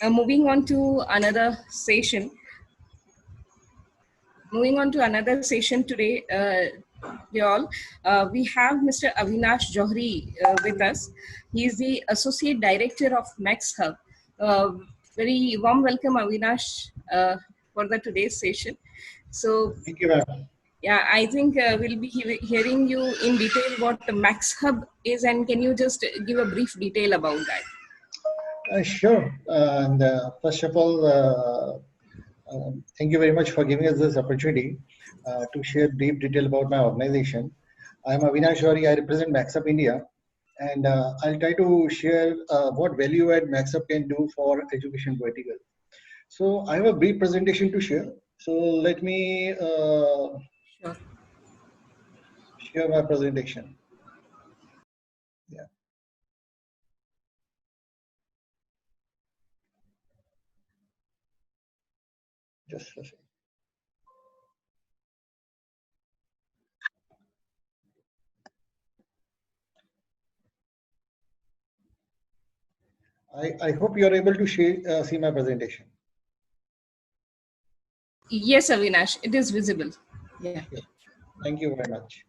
moving on to another session. Moving on to another session today, we have Mr. Avinash Johri with us. He is the Associate Director of Max Hub. Very warm welcome, Avinash, for the today's session. So, thank you, ma'am. Yeah, I think we'll be hearing you in detail what the Max Hub is, and can you just give a brief detail about that? Sure. And first of all, thank you very much for giving us this opportunity to share brief detail about my organization. I'm Avinash Johri. I represent MaxUp India, and I'll try to share what value add MaxUp can do for education vertical. So I have a brief presentation to share. So let me Sure. share my presentation. Yeah. Just a second. I hope you are able to see my presentation. Yes, Avinash, it is visible. Yeah. Thank you very much.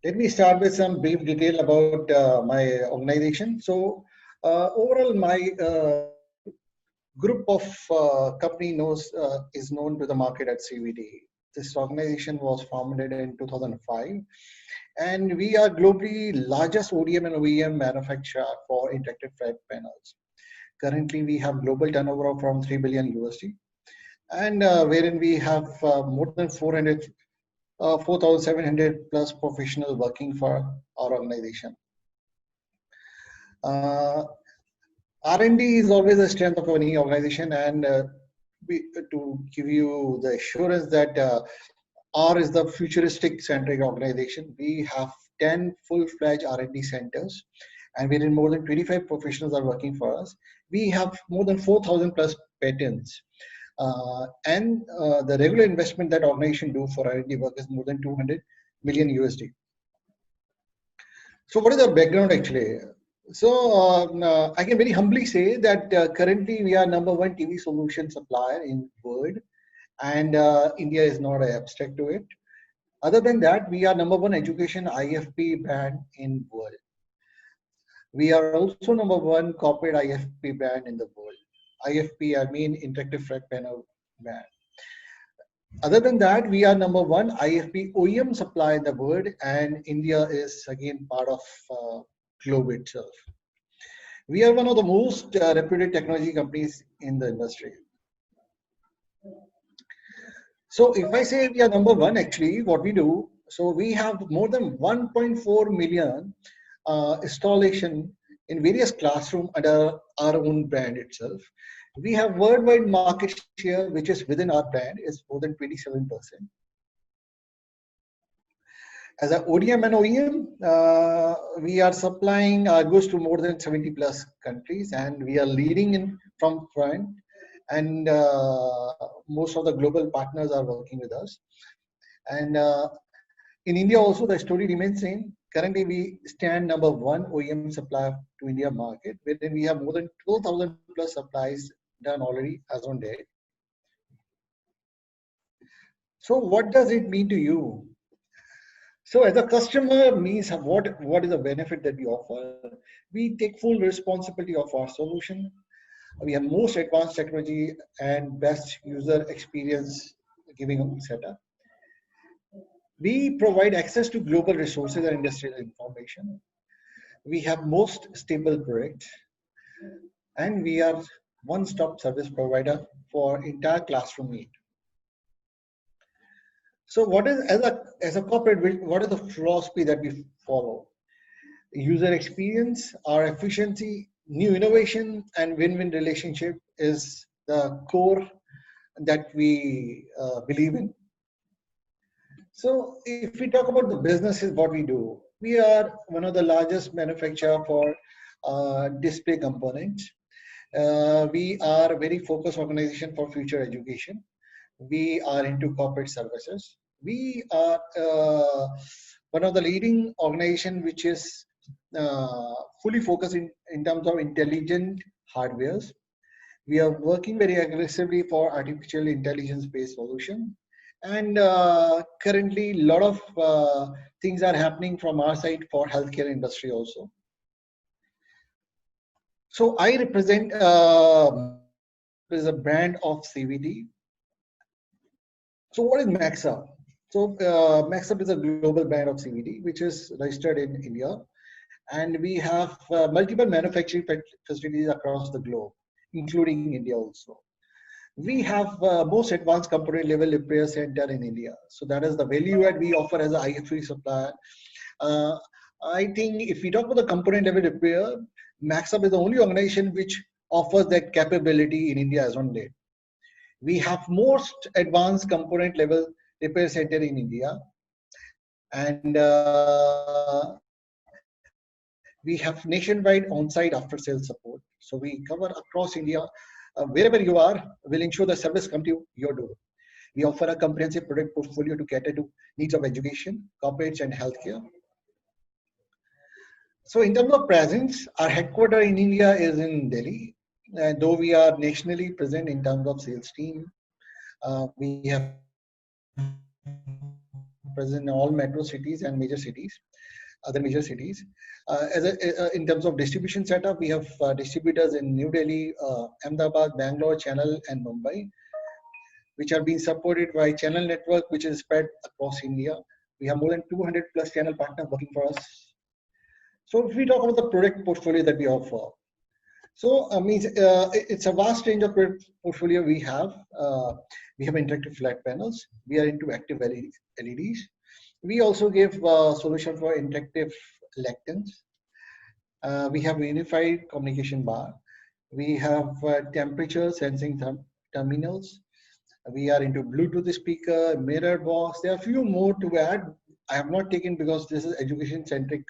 Let me start with some brief detail about my organization. So overall, my group of company is known to the market at CVT. This organization was founded in 2005, and we are globally largest ODM and OEM manufacturer for interactive flat panels. Currently, we have global turnover of around 3 billion USD, and wherein we have more than 4,700 plus professionals working for our organization. R&D is always a strength of any organization, and to give you the assurance that R is the futuristic centric organization, we have 10 full-fledged R&D centers, and wherein more than 25 professionals are working for us. We have more than 4,000 plus patents. And the regular investment that organization do for R&D work is more than 200 million USD. So what is our background actually? So I can very humbly say that currently we are #1 TV solution supplier in world, and India is not abstract to it. Other than that, we are #1 education IFP brand in world. We are also #1 corporate IFP brand in the world. IFP, I mean interactive flat panel brand. Other than that, we are #1 IFP OEM supplier in the world, and India is again part of globe itself. We are one of the most reputed technology companies in the industry. So if I say we are #1, actually what we do, so we have more than 1.4 million installation in various classrooms under our own brand itself. We have worldwide market share, which is within our brand, is more than 27%. As an ODM and OEM, we are supplying our goods to more than 70 plus countries, and we are leading in from front. And most of the global partners are working with us. And in India also, the story remains same. Currently, we stand #1 OEM supplier to India market, wherein we have more than 12,000 plus supplies done already as on date. So what does it mean to you? So as a customer means what is the benefit that we offer? We take full responsibility of our solution. We have most advanced technology and best user experience giving setup. We provide access to global resources and industrial information. We have most stable product, and we are one-stop service provider for entire classroom need. So what is, as a corporate, what is the philosophy that we follow? User experience, our efficiency, new innovation, and win-win relationship is the core that we believe in. So if we talk about the businesses, what we do, we are one of the largest manufacturer for display components. We are a very focused organization for future education. We are into corporate services. We are one of the leading organization which is fully focused in terms of intelligent hardwares. We are working very aggressively for artificial intelligence based solution. And currently, a lot of things are happening from our side for healthcare industry also. So I represent is a brand of CVD. So what is MaxUp? So MaxUp is a global brand of CVD, which is registered in India. And we have multiple manufacturing facilities across the globe, including India also. We have most advanced component level repair center in India. So that is the value add we offer as an IFE supplier. Uh, I think if we talk about the component level repair, MaxUp is the only organization which offers that capability in India as on date. We have most advanced component level repair center in India, and we have nationwide on-site after-sales support. So we cover across India. Wherever you are, we'll ensure the service come to your door. We offer a comprehensive product portfolio to cater to needs of education, corporates, and healthcare. So in terms of presence, our headquarters in India is in Delhi. Though we are nationally present in terms of sales team, we have presence in all metro cities and major cities, other major cities. In terms of distribution setup, we have distributors in New Delhi, Ahmedabad, Bangalore, Chennai, and Mumbai, which are being supported by channel network, which is spread across India. We have more than 200 plus channel partners working for us. So if we talk about the product portfolio that we offer, so it's a vast range of product portfolio we have. We have interactive flat panels. We are into active LEDs. We also give solution for interactive lectins. We have unified communication bar. We have temperature sensing terminals. We are into Bluetooth speaker, mirror box. There are a few more to add. I have not taken because this is education centric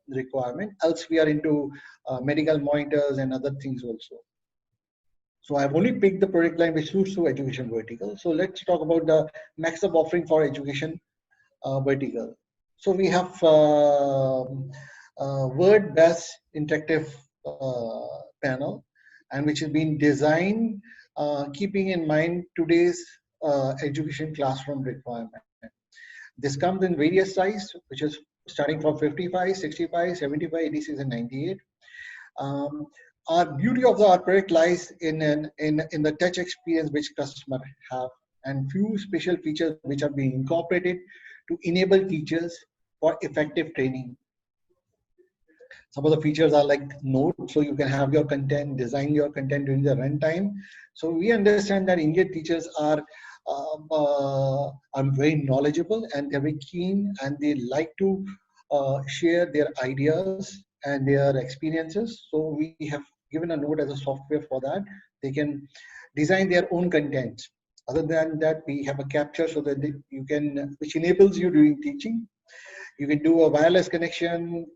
requirement. Else we are into medical monitors and other things also. So I've only picked the product line which suits to education vertical. So let's talk about the MaxUp offering for education vertical. So we have word-based interactive panel, and which has been designed keeping in mind today's education classroom requirement. This comes in various sizes, which is starting from 55, 65, 75, 86, and 98. Our beauty of our product lies in the touch experience which customers have, and few special features which are being incorporated to enable teachers for effective training. Some of the features are like notes, so you can have your content, design your content during the runtime. So we understand that Indian teachers are very knowledgeable and they're very keen and they like to share their ideas and their experiences. So we have given a note as a software for that. They can design their own content. Other than that, we have a capture so that you can, which enables you during teaching. You can do a wireless connection,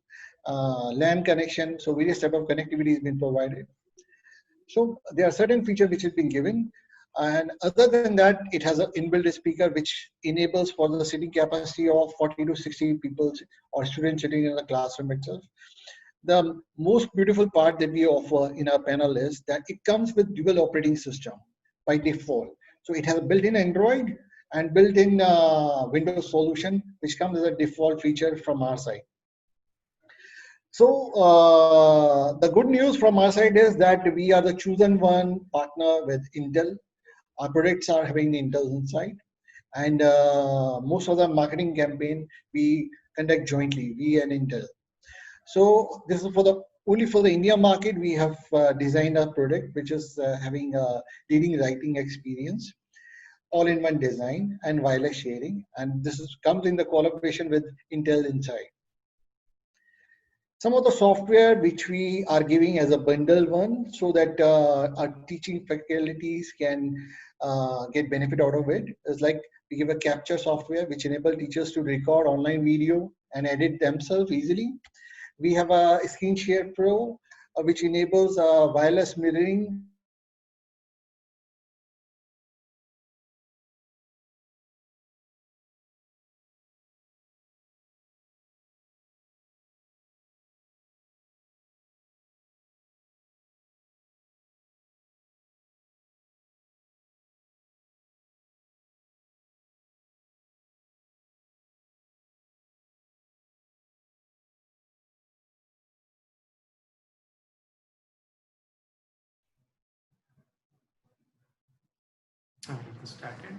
LAN connection. So various type of connectivity has been provided. So there are certain features which has been given. And other than that, it has an inbuilt speaker which enables for the sitting capacity of 40 to 60 people or students sitting in the classroom itself. The most beautiful part that we offer in our panel is that it comes with dual operating system by default. So it has a built-in Android and built-in Windows solution, which comes as a default feature from our side. So the good news from our side is that we are the chosen one partner with Intel. Our products are having Intel inside, and most of the marketing campaign we conduct jointly, we and Intel. So this is for the only for the India market. We have designed a product which is having a reading writing experience, all-in-one design and wireless sharing, and this comes in the collaboration with Intel inside. Some of the software which we are giving as a bundle one so that our teaching faculties can get benefit out of it is like we give a capture software which enable teachers to record online video and edit themselves easily. We have a Screen Share Pro which enables wireless mirroring started.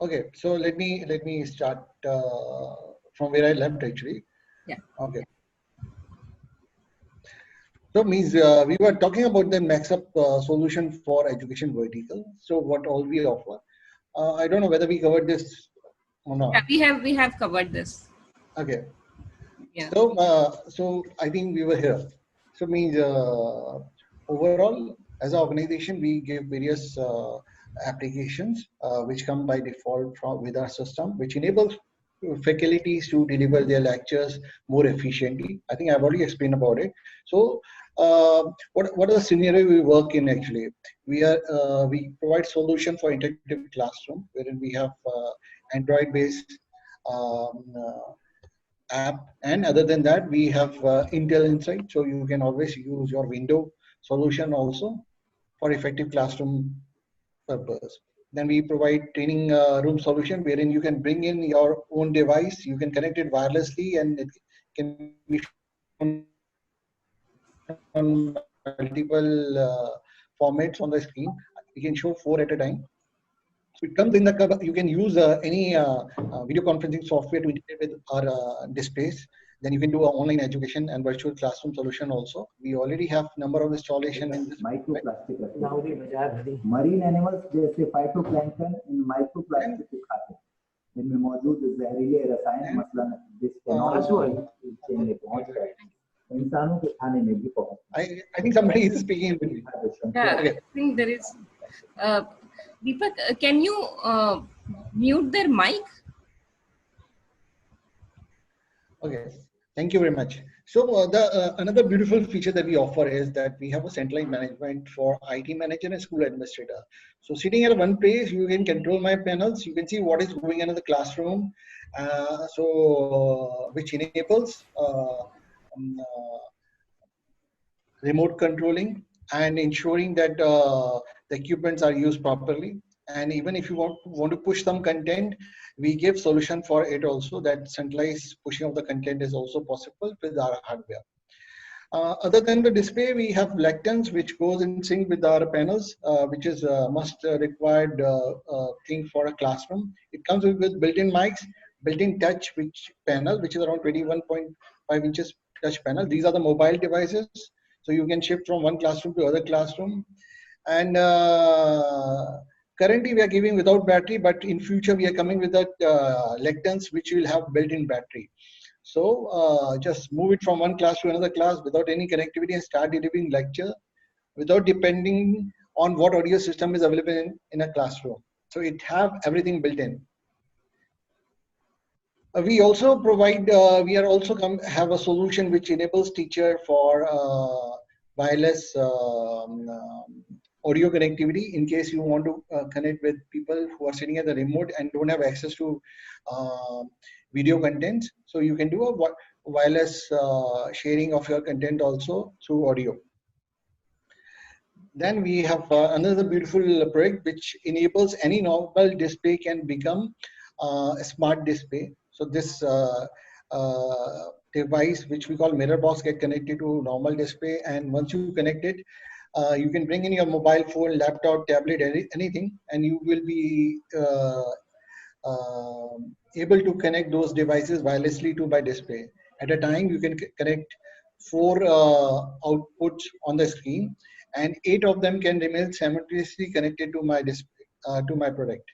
Okay, so let me start from where I left actually. Yeah. Okay. So means we were talking about the MaxUp solution for education vertical. So what all we offer. I don't know whether we covered this or not. Yeah, we have covered this. Okay. Yeah. So I think we were here. So means overall, as an organization, we give various applications which come by default from with our system, which enables faculties to deliver their lectures more efficiently. I think I've already explained about it. So what are the scenario we work in actually? We provide solution for interactive classroom, wherein we have Android-based um, app, and other than that we have Intel Insight, so you can always use your window solution also for effective classroom purpose. Then we provide training room solution, wherein you can bring in your own device, you can connect it wirelessly, and it can be on multiple formats on the screen. You can show 4 at a time. So it comes in the cover. You can use any video conferencing software to integrate with our displays. Then you can do an online education and virtual classroom solution also. We already have number of installation in this. Microplastic marine animals जैसे phytoplankton इन microplastic को खाते हैं। इनमें मौजूद जहरीले रसायन मसलन bisphenol में पहुंच कर इंसानों के खाने में भी पहुंच। I think somebody is speaking in between. Yeah, Okay. I think there is. Deepak, can you mute their mic? Okay, thank you very much. So another beautiful feature that we offer is that we have a centralized management for IT manager and school administrator. So sitting at one place, you can control my panels. You can see what is going on in the classroom. Which enables remote controlling and ensuring that the equipments are used properly. And even if you want to push some content, we give solution for it also, that centralized pushing of the content is also possible with our hardware. Other than the display, we have lecterns which goes in sync with our panels, which is a must required thing for a classroom. It comes with built-in mics, built-in touch panel, which is around 21.5 inches touch panel. These are the mobile devices, so you can shift from one classroom to other classroom. And currently we are giving without battery, but in future we are coming with that lecterns which will have built-in battery. So just move it from one class to another class without any connectivity and start delivering lecture without depending on what audio system is available in a classroom. So it have everything built in. We also provide, we are also have a solution which enables teacher for wireless audio connectivity in case you want to connect with people who are sitting at the remote and don't have access to video content. So you can do a wireless sharing of your content also through audio. Then we have another beautiful project which enables any normal display can become a smart display. So this device, which we call mirror box, get connected to normal display, and once you connect it, you can bring in your mobile phone, laptop, tablet, anything, and you will be able to connect those devices wirelessly to my display. At a time, you can connect 4 outputs on the screen, and 8 of them can remain simultaneously connected to my display, to my product.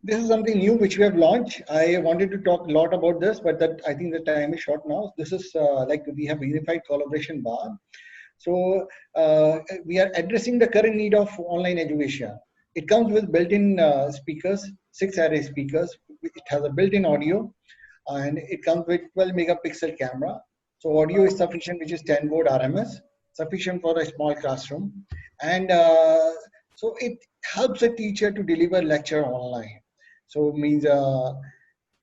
This is something new which we have launched. I wanted to talk a lot about this, but that I think the time is short now. This is like we have a unified collaboration bar. So we are addressing the current need of online education. It comes with built-in speakers, 6 array speakers. It has a built-in audio, and it comes with 12 megapixel camera. So audio is sufficient, which is 10 watt RMS, sufficient for a small classroom. And so it helps a teacher to deliver lecture online. So it means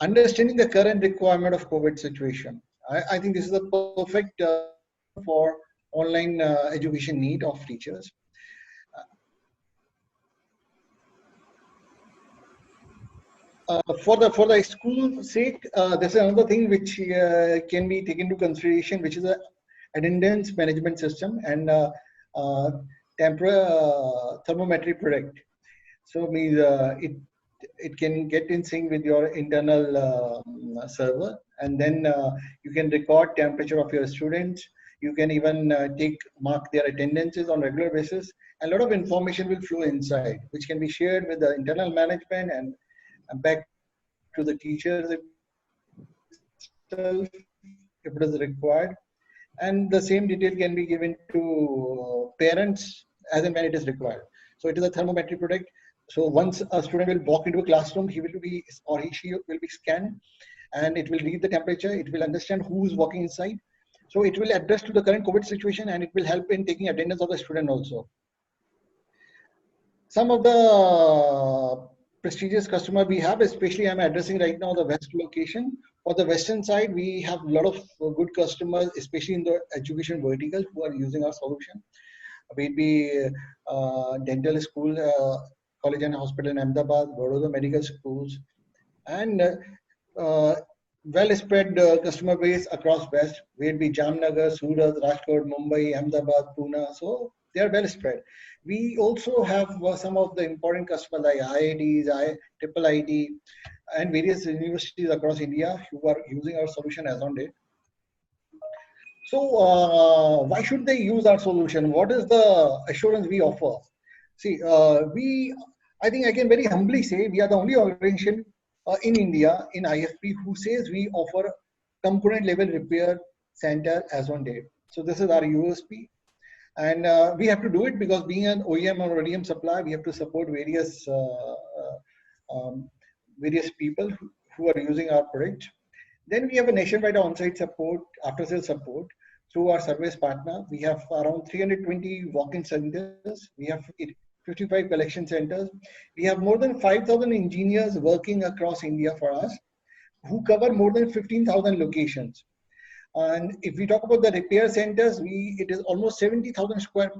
understanding the current requirement of COVID situation. I think this is a perfect for online education need of teachers. For the school sake, there's another thing which can be taken into consideration, which is a attendance management system and thermometric product. So means it can get in sync with your internal server, and then you can record temperature of your students. You can even mark their attendances on regular basis. A lot of information will flow inside, which can be shared with the internal management and back to the teachers itself if it is required. And the same detail can be given to parents as and when it is required. So it is a thermometric product. So once a student will walk into a classroom, he will be, or she will be scanned, and it will read the temperature. It will understand who is walking inside. So it will address to the current COVID situation, and it will help in taking attendance of the student also. Some of the prestigious customer we have, especially I'm addressing right now the West location. For the Western side, we have a lot of good customers, especially in the education vertical, who are using our solution. Maybe dental school, college and hospital in Ahmedabad, Vadodara medical schools, and well spread customer base across West, where be Jamnagar, Surat, Rajkot, Mumbai, Ahmedabad, Pune. So they are well spread. We also have some of the important customers like IITs, IIT, and various universities across India who are using our solution as on date. So why should they use our solution? What is the assurance we offer? See, I think I can very humbly say we are the only organization in India, in IFP, who says we offer component level repair center as on date. So this is our USP. And we have to do it because being an OEM or ODM supplier, we have to support various people who are using our product. Then we have a nationwide on-site support, after-sales support through our service partner. We have around 320 walk-in centers. We have 55 collection centers. We have more than 5,000 engineers working across India for us, who cover more than 15,000 locations. And if we talk about the repair centers, it is almost 70,000 square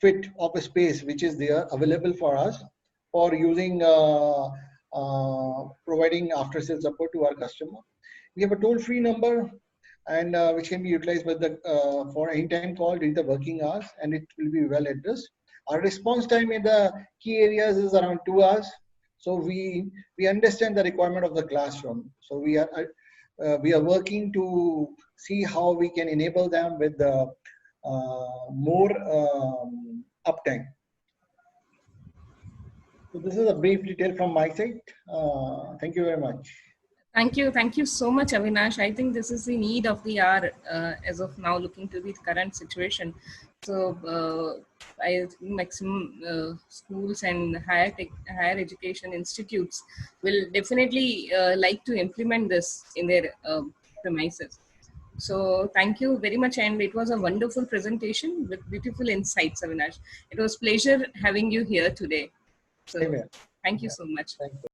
feet of a space which is there available for us for using, providing after-sales support to our customer. We have a toll-free number, and which can be utilized by for any time call during the working hours, and it will be well addressed. Our response time in the key areas is around 2 hours. So we understand the requirement of the classroom. So we are working to see how we can enable them with the more uptime. So this is a brief detail from my side. Thank you very much. Thank you so much, Avinash. I think this is the need of the hour as of now, looking to the current situation. So I think maximum schools and higher education institutes will definitely like to implement this in their premises. So thank you very much, and it was a wonderful presentation with beautiful insights, Avinash. It was a pleasure having you here today. So thank you so much. Thank you.